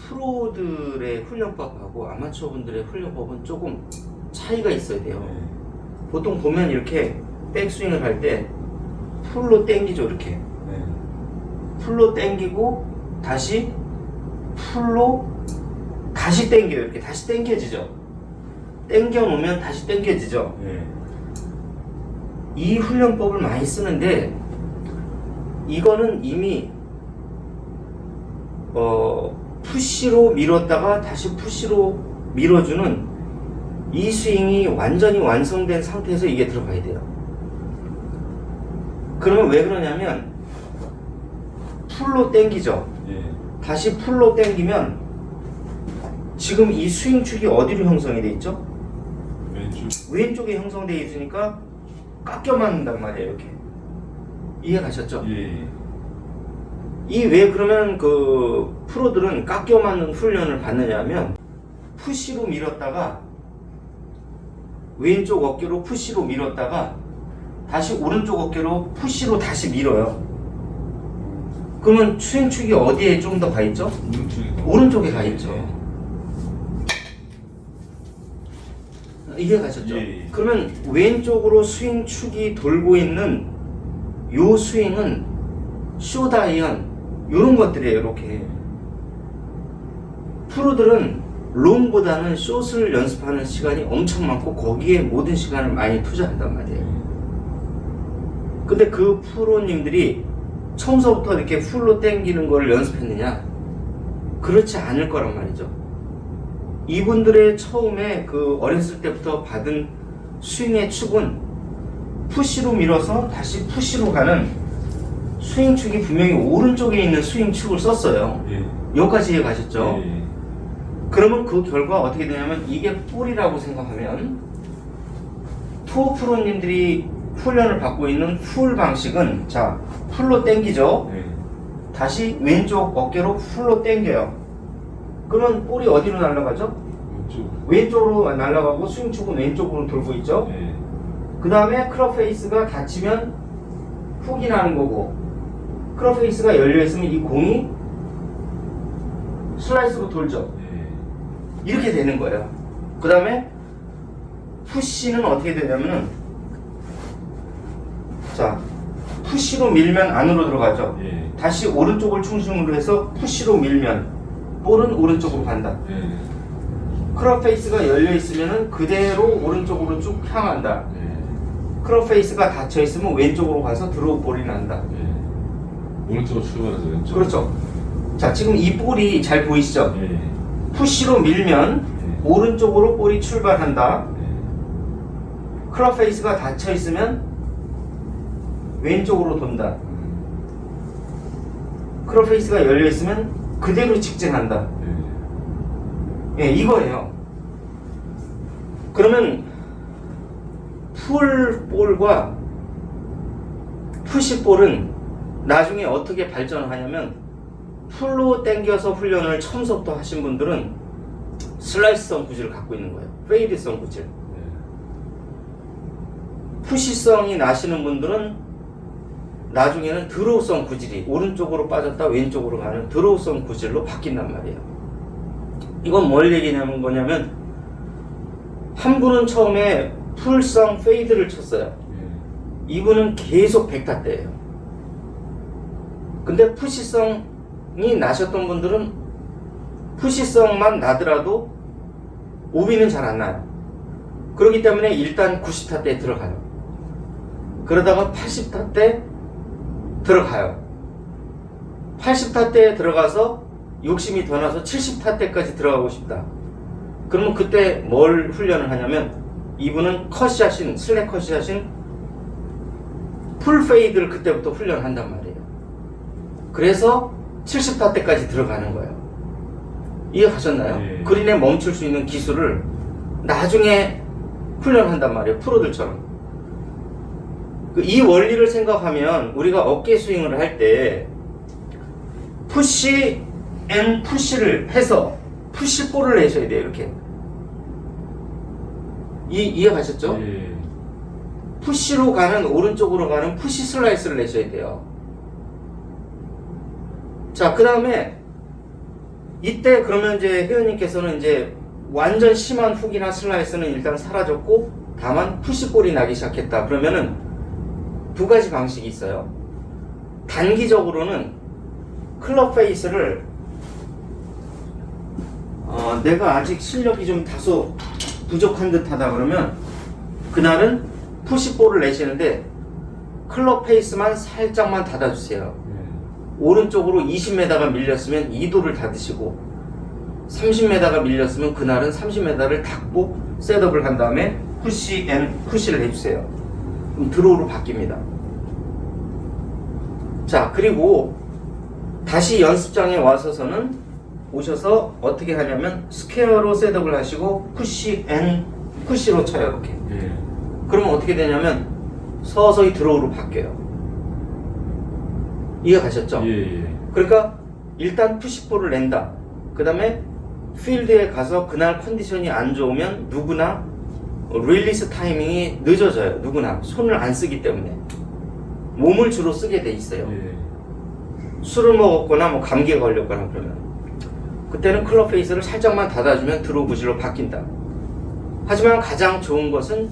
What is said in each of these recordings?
프로들의 훈련법하고 아마추어분들의 훈련법은 조금 차이가 있어야 돼요. 보통 보면 이렇게 백스윙을 할 때 풀로 당기죠. 이렇게 풀로 당기고 다시 풀로 다시 당겨요. 이렇게 다시 당겨지죠. 당겨 놓으면 다시 당겨지죠. 이 훈련법을 많이 쓰는데 이거는 이미 푸시로 밀었다가 다시 푸시로 밀어주는 이 스윙이 완전히 완성된 상태에서 이게 들어가야 돼요. 그러면 왜 그러냐면 풀로 당기죠. 다시 풀로 당기면 지금 이 스윙축이 어디로 형성이 돼 있죠? 왼쪽에 형성되어 있으니까 깎여 맞는단 말이에요. 이렇게 이해 가셨죠? 이 왜 그러면 그 프로들은 깎여 맞는 훈련을 받느냐면 푸시로 밀었다가 왼쪽 어깨로 푸시로 밀었다가 다시 오른쪽 어깨로 푸시로 다시 밀어요. 그러면 스윙축이 어디에 좀 더 가 있죠? 오른쪽에 가 있죠. 이해 가셨죠? 그러면 왼쪽으로 스윙축이 돌고 있는 요 스윙은 쇼다이언 요런 것들이에요. 이렇게 프로들은 롱보다는 숏을 연습하는 시간이 엄청 많고 거기에 모든 시간을 많이 투자한단 말이에요. 근데 그 프로님들이 처음서부터 이렇게 풀로 당기는 걸 연습했느냐? 그렇지 않을 거란 말이죠. 이분들의 처음에 그 어렸을 때부터 받은 스윙의 축은 푸시로 밀어서 다시 푸시로 가는 스윙축이 분명히 오른쪽에 있는 스윙축을 썼어요. 여기까지 이해 가셨죠? 그러면 그 결과 어떻게 되냐면 이게 볼이라고 생각하면 투어 프로님들이 훈련을 받고 있는 풀 방식은 자 풀로 당기죠. 다시 왼쪽 어깨로 풀로 당겨요. 그러면 볼이 어디로 날아가죠? 왼쪽으로 날아가고 스윙축은 왼쪽으로 돌고 있죠. 그 다음에 클럽 페이스가 닫히면 훅이 나는 거고 클럽 페이스가 열려 있으면 이 공이 슬라이스로 돌죠. 이렇게 되는 거예요. 그 다음에 푸시는 어떻게 되냐면은 자 푸시로 밀면 안으로 들어가죠. 다시 오른쪽을 중심으로 해서 푸시로 밀면 볼은 오른쪽으로 간다. 클럽 페이스가 열려 있으면은 그대로 오른쪽으로 쭉 향한다. 클럽 페이스가 닫혀 있으면 왼쪽으로 가서 드로우 볼이 난다. 오른쪽으로 출발해서 왼쪽. 그렇죠. 자 지금 이 볼이 잘 보이시죠? 푸시로 밀면 오른쪽으로 볼이 출발한다. 클럽 페이스가 닫혀 있으면 왼쪽으로 돈다. 클럽 페이스가 열려 있으면 그대로 직진한다. 예, 이거예요. 그러면 풀볼과 푸시볼은 나중에 어떻게 발전하냐면 풀로 당겨서 훈련을 처음부터 하신 분들은 슬라이스성 구질을 갖고 있는 거예요. 페이드성 구질. 푸시성이 나시는 분들은 나중에는 드로우성 구질이 오른쪽으로 빠졌다 왼쪽으로 가는 드로우성 구질로 바뀐단 말이에요. 이건 뭘 얘기냐면 뭐냐면 한 분은 처음에 풀성 페이드를 쳤어요. 이분은 계속 100타대예요. 근데 푸시성이 나셨던 분들은 푸시성만 나더라도 오비는 잘 안 나요. 그렇기 때문에 일단 90타대에 들어가요. 그러다가 80타대 들어가요. 80타대에 들어가서 욕심이 더 나서 70타대까지 들어가고 싶다. 그러면 그때 뭘 훈련을 하냐면 이분은 컷샷인 슬랙 컷샷인 풀 페이드를 그때부터 훈련한단 말이에요. 그래서 70타대까지 들어가는 거예요. 이해 가셨나요? 그린에 멈출 수 있는 기술을 나중에 훈련한단 말이에요. 프로들처럼. 이 원리를 생각하면 우리가 어깨 스윙을 할 때 푸시 앤 푸시를 해서 푸시볼을 내셔야 돼요. 이렇게 이해 가셨죠? 푸시로 가는 오른쪽으로 가는 푸시 슬라이스를 내셔야 돼요. 자, 그 다음에 이때 그러면 이제 회원님께서는 이제 완전 심한 훅이나 슬라이스는 일단 사라졌고 다만 푸시볼이 나기 시작했다. 그러면은 두 가지 방식이 있어요. 단기적으로는 클럽 페이스를 내가 아직 실력이 좀 다소 부족한 듯하다 그러면 그날은 푸시볼을 내시는데 클럽 페이스만 살짝만 닫아주세요. 오른쪽으로 20m가 밀렸으면 2도를 닫으시고 30m가 밀렸으면 그날은 30m를 닫고 셋업을 한 다음에 푸시 앤 푸시를 해주세요. 그럼 드로우로 바뀝니다. 자, 그리고 다시 연습장에 오셔서 어떻게 하냐면 스퀘어로 셋업을 하시고 푸시 앤 푸시로 쳐요. 이렇게. 그러면 어떻게 되냐면 서서히 드로우로 바뀌어요. 이해 가셨죠? 그러니까 일단 푸시볼을 낸다. 그 다음에 필드에 가서 그날 컨디션이 안 좋으면 누구나 릴리스 타이밍이 늦어져요. 누구나 손을 안 쓰기 때문에 몸을 주로 쓰게 돼 있어요. 술을 먹었거나 뭐 감기에 걸렸거나 그러면 그때는 클럽 페이스를 살짝만 닫아주면 드로우 구질로 바뀐다. 하지만 가장 좋은 것은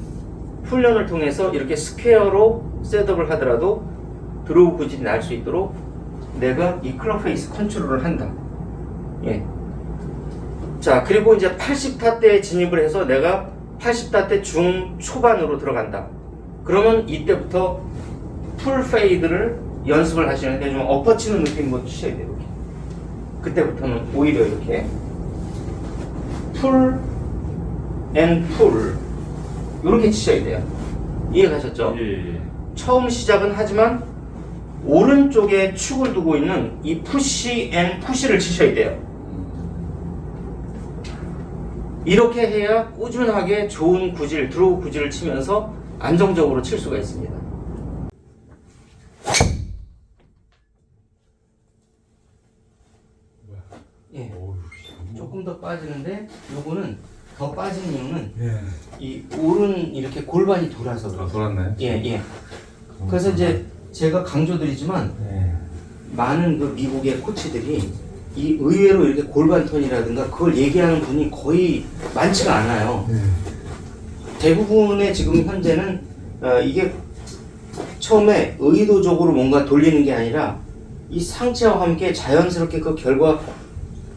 훈련을 통해서 이렇게 스퀘어로 셋업을 하더라도 드로우 구질이 날 수 있도록 내가 이 클럽 페이스 컨트롤을 한다. 예. 자, 그리고 이제 80타 때 진입을 해서 내가 80타 때 중초반으로 들어간다. 그러면 이때부터 풀 페이드를 연습을 하시는데 좀 엎어치는 느낌으로 치셔야 돼요. 이렇게. 그때부터는 오히려 이렇게 풀 앤 풀 이렇게 치셔야 돼요. 이해 가셨죠? 처음 시작은 하지만 오른쪽에 축을 두고 있는 이 푸시 앤 푸시를 치셔야 돼요. 이렇게 해야 꾸준하게 좋은 구질, 드로우 구질을 치면서 안정적으로 칠 수가 있습니다. 예, 조금 더 빠지는데 요거는 더 빠지는 이유는 이 오른 이렇게 골반이 돌아서 그래요. 돌았나요? 예. 그래서 이제 제가 강조드리지만 많은 그 미국의 코치들이 이 의외로 이렇게 골반 턴이라든가 그걸 얘기하는 분이 거의 많지가 않아요. 대부분의 지금 현재는 이게 처음에 의도적으로 뭔가 돌리는 게 아니라 이 상체와 함께 자연스럽게 그 결과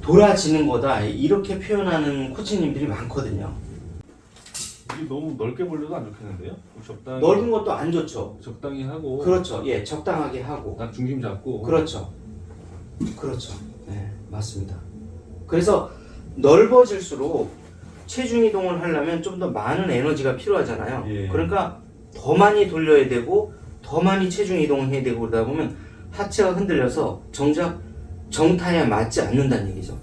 돌아지는 거다 이렇게 표현하는 코치님들이 많거든요. 이게 너무 넓게 벌려도 안 좋겠는데요? 적당히 넓은 것도 안 좋죠. 적당히 하고 그렇죠. 예, 적당하게 하고. 딱 중심 잡고. 그렇죠. 네, 맞습니다. 그래서 넓어질수록 체중 이동을 하려면 좀 더 많은 에너지가 필요하잖아요. 그러니까 더 많이 돌려야 되고 더 많이 체중 이동을 해야 되고 그러다 보면 하체가 흔들려서 정작 정타에 맞지 않는다는 얘기죠.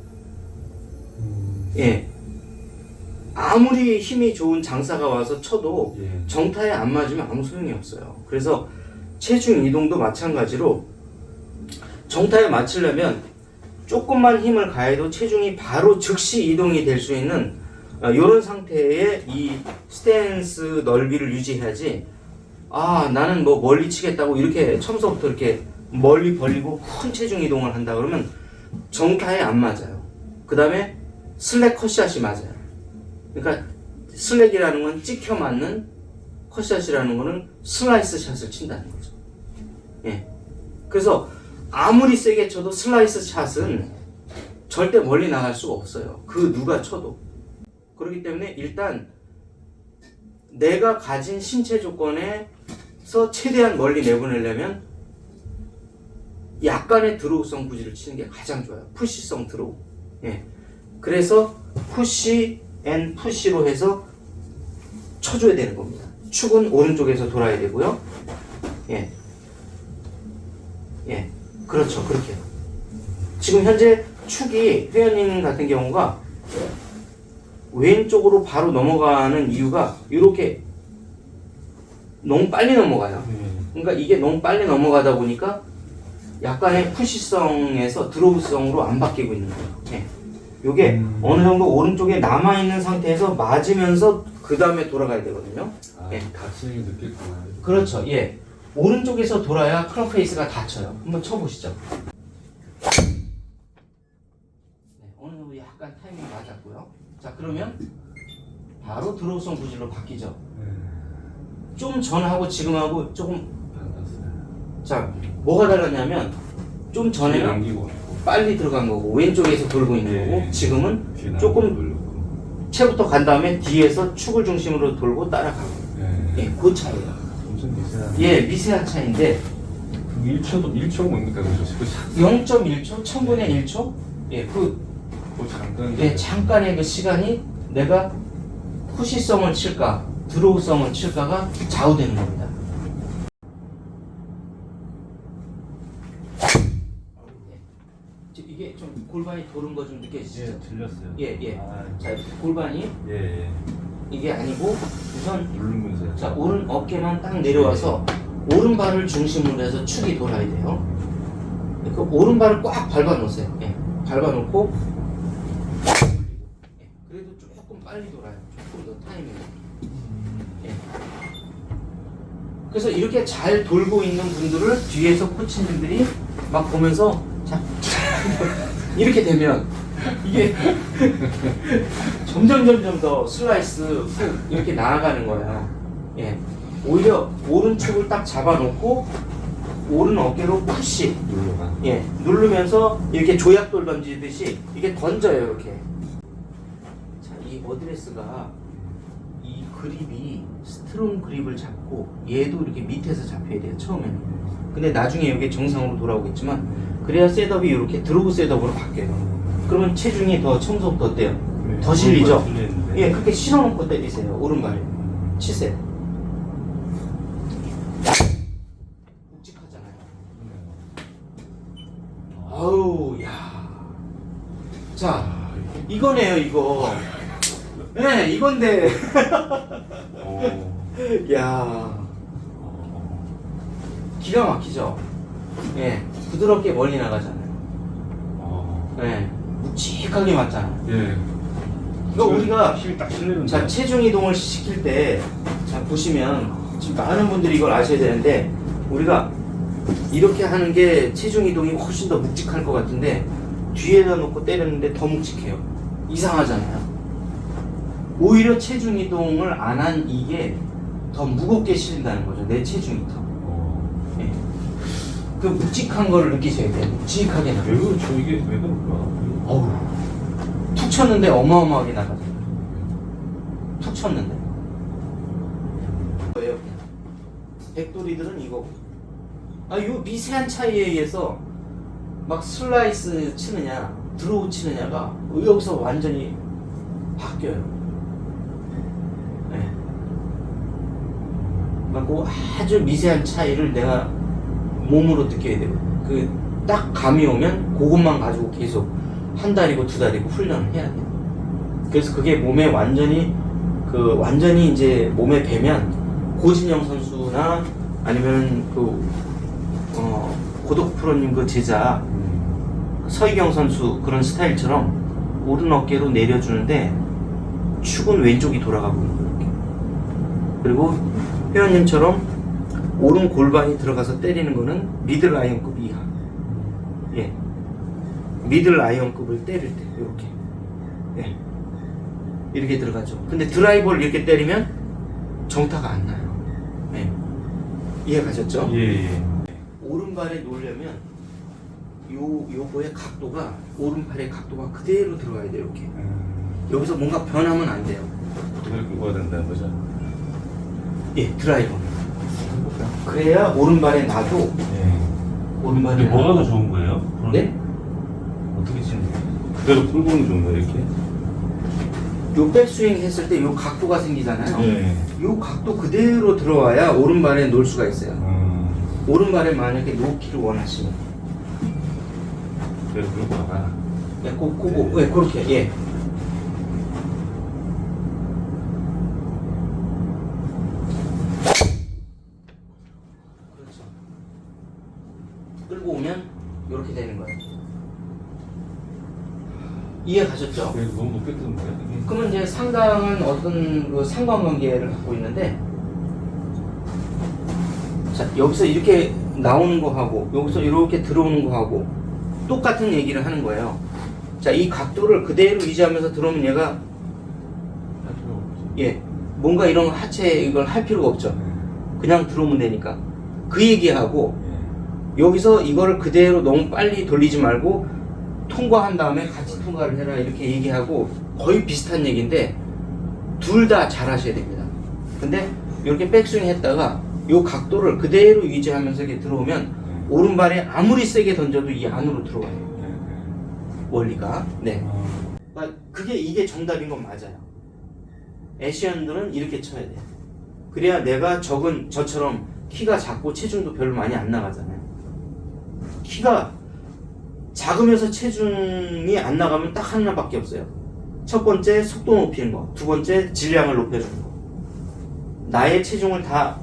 예. 아무리 힘이 좋은 장사가 와서 쳐도 정타에 안 맞으면 아무 소용이 없어요. 그래서 체중 이동도 마찬가지로 정타에 맞추려면 조금만 힘을 가해도 체중이 바로 즉시 이동이 될 수 있는 이런 상태의 이 스탠스 넓이를 유지해야지 나는 뭐 멀리 치겠다고 이렇게 처음부터 이렇게 멀리 벌리고 큰 체중 이동을 한다 그러면 정타에 안 맞아요. 그 다음에 슬랙 컷샷이 맞아요. 그러니까 슬랙이라는 건 찍혀 맞는, 컷샷이라는 거는 슬라이스 샷을 친다는 거죠. 예. 그래서 아무리 세게 쳐도 슬라이스 샷은 절대 멀리 나갈 수가 없어요. 그 누가 쳐도. 그렇기 때문에 일단 내가 가진 신체 조건에서 최대한 멀리 내보내려면 약간의 드로우성 구질을 치는 게 가장 좋아요. 푸시성 드로우. 예. 그래서 푸시 앤 푸시로 해서 쳐줘야 되는 겁니다. 축은 오른쪽에서 돌아야 되고요. 예. 그렇죠. 그렇게요. 지금 현재 축이 회원님 같은 경우가 왼쪽으로 바로 넘어가는 이유가 이렇게 너무 빨리 넘어가요. 그러니까 이게 너무 빨리 넘어가다 보니까 약간의 푸시성에서 드로우성으로 안 바뀌고 있는 거예요. 예. 요게 어느 정도 오른쪽에 남아있는 상태에서 맞으면서 그 다음에 돌아가야 되거든요. 예. 닫히는 게 느낄구나. 그렇죠. 예. 오른쪽에서 돌아야 클럽 페이스가 닫혀요. 한번 쳐보시죠. 네, 약간 타이밍 맞았고요. 자, 그러면 바로 드로우성 구질로 바뀌죠. 좀 전하고 지금하고 조금 자, 뭐가 달랐냐면 좀 전에는 남기고 빨리 들어간 거고 왼쪽에서 돌고 있는 네. 거고 지금은 뒤에 조금 남기고 돌렸고. 채부터 간 다음에 뒤에서 축을 중심으로 돌고 따라가고 예, 그 차이예요. 엄청 미세한. 예, 미세한 차이인데 1초 뭡니까 그죠? 0.1초, 1000분의 1초? 예, 그 잠깐. 예, 잠깐의 그 시간이 내가 푸시성을 칠까 드로우성을 칠까가 좌우되는 겁니다. 이게 좀 골반이 도는 거 좀 느껴지시죠? 예, 들렸어요. 예, 예. 아, 자, 골반이 예. 이게 아니고 우선 누르면서. 자, 오른 어깨만 딱 내려와서 오른발을 중심으로 해서 축이 돌아야 돼요. 그 오른발을 꽉 밟아 놓으세요. 예, 밟아 놓고 예, 그래도 조금 빨리 돌아요. 조금 더 타이밍. 예. 그래서 이렇게 잘 돌고 있는 분들을 뒤에서 코치님들이 막 보면서 자 이렇게 되면 이게 점점 더 슬라이스 훅 이렇게 나아가는 거예요. 예. 오히려 오른쪽을 딱 잡아놓고 오른 어깨로 푸시 눌러가. 예, 누르면서 이렇게 조약돌 던지듯이 이게 던져요 이렇게. 자, 이 어드레스가 이 그립이 스트롱 그립을 잡고 얘도 이렇게 밑에서 잡혀야 돼요 처음에는. 근데 나중에 이게 정상으로 돌아오겠지만 그래야 셋업이 이렇게 드로우 셋업으로 바뀌어요. 그러면 체중이 더 처음부터 어때요? 더 실리죠? 예, 그렇게 실어놓고 때리세요 오른발에 치세요. 묵직하잖아요. 아우, 야. 자, 이거네요, 이거. 네, 이건데. 야. 기가 막히죠? 예, 부드럽게 멀리 나가잖아요. 예, 묵직하게 맞잖아요. 예. 그러니까 우리가 힘이 딱 실리는데. 자, 체중 이동을 시킬 때, 자, 보시면, 지금 많은 분들이 이걸 아셔야 되는데, 우리가 이렇게 하는 게 체중 이동이 훨씬 더 묵직할 것 같은데, 뒤에다 놓고 때렸는데 더 묵직해요. 이상하잖아요. 오히려 체중 이동을 안 한 이게 더 무겁게 실린다는 거죠. 내 체중이 더. 예. 그 묵직한 걸 느끼셔야 돼요. 묵직하게 나가. 왜 그렇죠? 이게 왜 그럴까? 어우. 툭 쳤는데 어마어마하게 나가죠. 툭 쳤는데. 뭐예요? 백돌이들은 이거. 아, 요 미세한 차이에 의해서 막 슬라이스 치느냐, 드로우 치느냐가 여기서 완전히 바뀌어요. 네. 그 아주 미세한 차이를 내가 몸으로 느껴야 되고, 그 딱 감이 오면 그것만 가지고 계속 한 달이고 두 달이고 훈련을 해야 돼요. 그래서 그게 몸에 완전히 완전히 이제 몸에 배면 고진영 선수나 아니면 고덕 프로님 그 제자 서희경 선수 그런 스타일처럼 오른 어깨로 내려주는데 축은 왼쪽이 돌아가고 있는 거예요. 그리고 회원님처럼 오른 골반이 들어가서 때리는 거는 미들 아이언급 이하. 예. 미들 아이언급을 때릴 때 이렇게. 예. 이렇게 들어가죠. 근데 드라이버를 이렇게 때리면 정타가 안 나요. 예. 이해가셨죠? 예. 오른발에 놓으려면 요거의 각도가 오른팔의 각도가 그대로 들어가야 돼요. 이렇게. 여기서 뭔가 변하면 안 돼요. 그걸 긁어야 된다는 거죠? 예, 드라이버. 그래야 오른발에 놔도 예. 오른발에 근데 뭐가 더 좋은 거예요? 네? 어떻게 치는 거예요? 그대로 풀고 오는 좋은 거예요, 이렇게? 요 백스윙 했을 때 요 각도가 생기잖아요. 예. 요 각도 그대로 들어와야 오른발에 놓을 수가 있어요. 오른발에 만약에 놓기를 원하시면 그대로 풀고 가라. 예, 예, 그렇게 예. 그렇죠. 끌고 오면 이렇게 되는 거예요. 이해 가셨죠? 그래도 너무 높게 뜨는 거예요, 이게? 그러면 이제 상당한 어떤 그 상관관계를 갖고 있는데, 자, 여기서 이렇게 나오는 거 하고 여기서 이렇게 들어오는 거 하고 똑같은 얘기를 하는 거예요. 자, 이 각도를 그대로 유지하면서 들어오면 얘가 예, 뭔가 이런 하체 이걸 할 필요가 없죠. 그냥 들어오면 되니까. 그 얘기하고 여기서 이거를 그대로 너무 빨리 돌리지 말고 통과한 다음에 같이 통과를 해라 이렇게 얘기하고 거의 비슷한 얘기인데 둘 다 잘 하셔야 됩니다. 근데 이렇게 백스윙 했다가 이 각도를 그대로 유지하면서 이렇게 들어오면 오른발에 아무리 세게 던져도 이 안으로 들어가요. 원리가. 네. 그게 이게 정답인 건 맞아요. 애시안들은 이렇게 쳐야 돼요. 그래야 내가 저처럼 키가 작고 체중도 별로 많이 안 나가잖아요. 키가 작으면서 체중이 안 나가면 딱 하나밖에 없어요. 첫 번째 속도 높이는 거, 두 번째 질량을 높여주는 거. 나의 체중을 다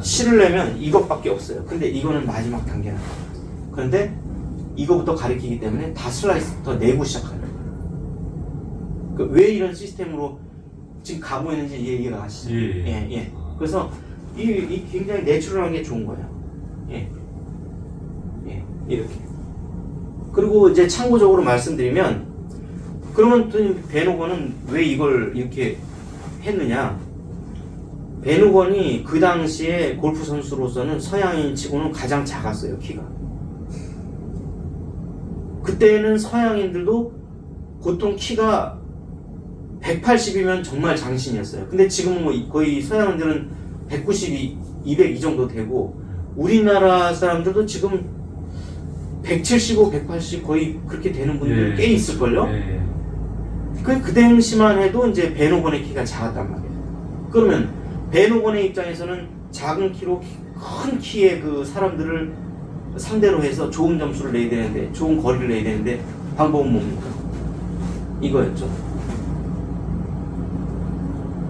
실으려면 이것밖에 없어요. 근데 이거는 마지막 단계나. 그런데 이거부터 가리키기 때문에 다 슬라이스부터 내고 시작하는 거예요. 왜 이런 시스템으로 지금 가고 있는지 얘기가 가시죠? 예. 그래서 이 굉장히 내추럴한 게 좋은 거예요. 예, 이렇게. 그리고 이제 참고적으로 말씀드리면, 그러면 베노건은 왜 이걸 이렇게 했느냐? 베노건이 그 당시에 골프 선수로서는 서양인 치고는 가장 작았어요, 키가. 그때는 서양인들도 보통 키가 180이면 정말 장신이었어요. 근데 지금은 뭐 거의 서양인들은 192, 200 이 정도 되고, 우리나라 사람들도 지금 175, 180 거의 그렇게 되는 분들 꽤 있을걸요? 그 당시만 해도 이제 베노건의 키가 작았단 말이에요. 그러면 베노건의 입장에서는 작은 키로 큰 키의 그 사람들을 상대로 해서 좋은 점수를 내야 되는데, 좋은 거리를 내야 되는데, 방법은 뭡니까? 이거였죠.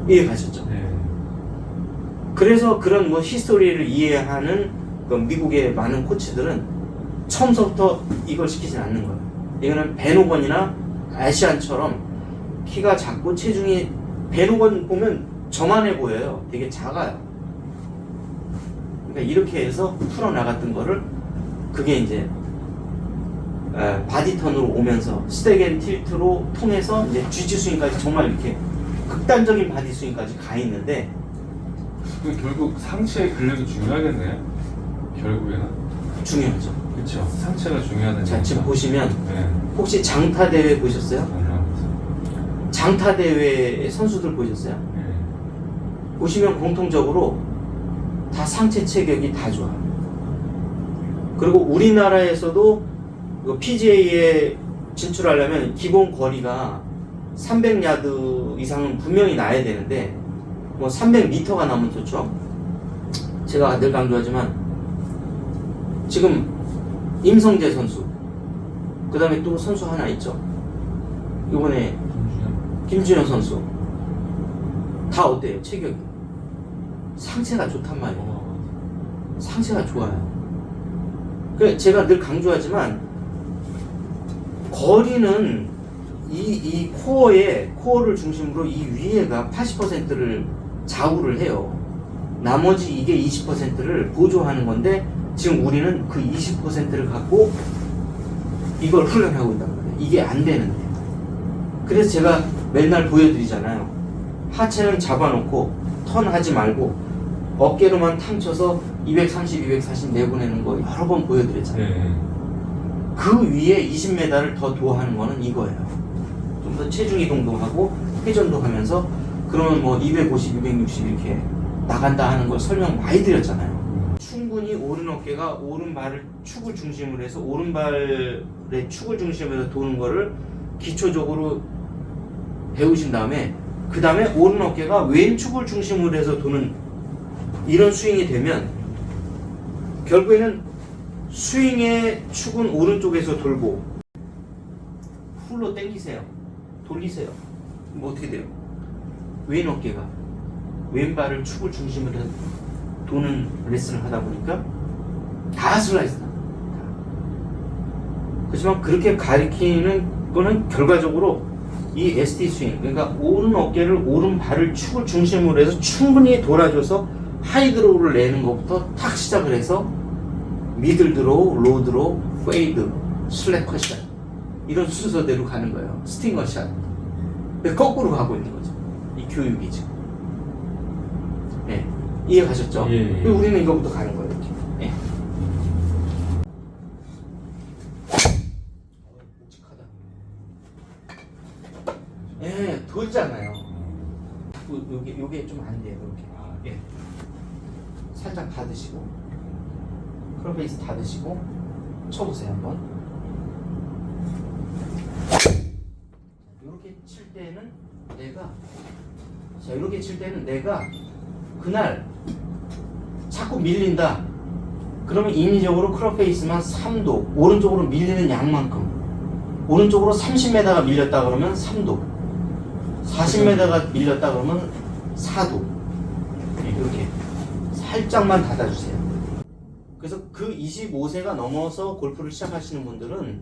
이해 가셨죠? 그래서 그런 뭐 히스토리를 이해하는 그 미국의 많은 코치들은 처음부터 이걸 시키진 않는 거예요. 이거는 베노건이나 아시안처럼 키가 작고 체중이, 베노건 보면 저만해 보여요. 되게 작아요. 그러니까 이렇게 해서 풀어나갔던 거를, 그게 이제 바디턴으로 오면서 스택 앤 틸트로 통해서 이제 쥐지 스윙까지 정말 이렇게 극단적인 바디 스윙까지 가 있는데, 결국 상체의 근력이 중요하겠네요. 결국에는 중요하죠. 그렇죠. 상체가 중요하다는. 자, 지금 보시면 혹시 장타 대회 보셨어요? 장타 대회 선수들 보셨어요? 보시면 공통적으로 다 상체 체격이 다 좋아요. 그리고 우리나라에서도 PGA에 진출하려면 기본 거리가 300야드 이상은 분명히 나야 되는데, 뭐 300m가 나면 좋죠. 제가 늘 강조하지만 지금 임성재 선수, 그 다음에 또 선수 하나 있죠. 이번에 김준현 선수, 다 어때요? 체격이 상체가 좋단 말이에요. 상체가 좋아요. 그러니까 제가 늘 강조하지만 거리는 이 코어를 중심으로 이 위에가 80%를 좌우를 해요. 나머지 이게 20%를 보조하는 건데, 지금 우리는 그 20%를 갖고 이걸 훈련하고 있단 말이에요. 이게 안 되는데. 그래서 제가 맨날 보여드리잖아요. 하체는 잡아놓고 턴하지 말고 어깨로만 탕쳐서 230, 240 내보내는 거 여러 번 보여드렸잖아요. 그 위에 20m를 더 도하는 거는 이거예요. 좀 더 체중 이동도 하고 회전도 하면서, 그러면 뭐 250, 260 이렇게 나간다 하는 걸 설명 많이 드렸잖아요. 충분히 오른 어깨가 오른발을 축을 중심으로 해서 오른발의 축을 중심으로 해서 도는 거를 기초적으로 배우신 다음에, 그 다음에 오른 어깨가 왼축을 중심으로 해서 도는 이런 스윙이 되면, 결국에는 스윙의 축은 오른쪽에서 돌고 풀로 당기세요. 돌리세요. 뭐 어떻게 돼요? 왼 어깨가 왼발을 축을 중심으로 해서 도는 레슨을 하다 보니까 다 슬라이스다. 그렇지만 그렇게 가리키는 거는 결과적으로 이 ST 스윙, 그러니까 오른 어깨를, 오른발을 축을 중심으로 해서 충분히 돌아줘서 하이드로우를 내는 것부터 탁 시작을 해서 미들 드로우, 로 드로우, 페이드, 슬랩 컷샷, 이런 순서대로 가는 거예요. 스팅어 샷. 근데 거꾸로 가고 있는 거죠. 이 교육이 지금. 예. 이해 가셨죠? 예. 그리고 우리는 이거부터 가는 거예요. 이렇게. 예. 묵직하다. 예, 돌잖아요. 요게 좀 안 돼요. 이렇게. 예. 살짝 닫으시고, 크로페이스 닫으시고, 쳐보세요 한번. 이렇게 칠 때는 이렇게 칠 때는 내가 그날 자꾸 밀린다. 그러면 인위적으로 크로페이스만 3도, 오른쪽으로 밀리는 양만큼. 오른쪽으로 30m가 밀렸다 그러면 3도, 40m가 밀렸다 그러면 4도. 이렇게 살짝만 닫아주세요. 그래서 그 25세가 넘어서 골프를 시작하시는 분들은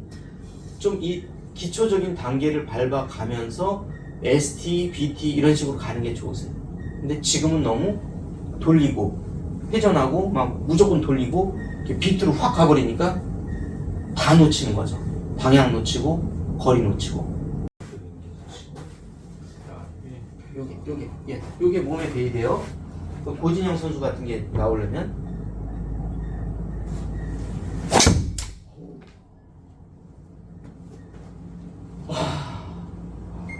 좀 이 기초적인 단계를 밟아가면서 ST, BT 이런 식으로 가는 게 좋으세요. 근데 지금은 너무 돌리고 회전하고 막 무조건 돌리고 이렇게 비트로 확 가버리니까 다 놓치는 거죠. 방향 놓치고 거리 놓치고. 요게 몸에 배이 돼요. 고진영 선수 같은 게 나오려면 와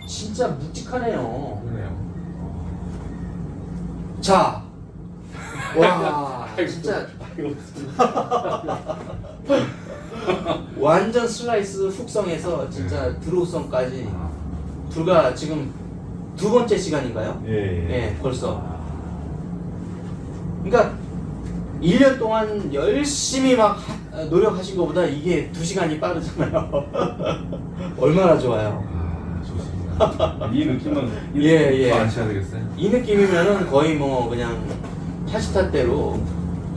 진짜 묵직하네요. 그러네요. 자, 와 진짜 완전 슬라이스 훅성에서 진짜 드로우성까지 불과 지금 두 번째 시간인가요? 예. 벌써. 그러니까 1년 동안 열심히 막 노력하신 것보다 이게 2시간이 빠르잖아요. 얼마나 좋아요. 좋습니다. 이 느낌은 예. 안 쳐야 되겠어요? 이 느낌이면은 거의 뭐 그냥 타시타대로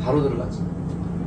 바로 들어가죠.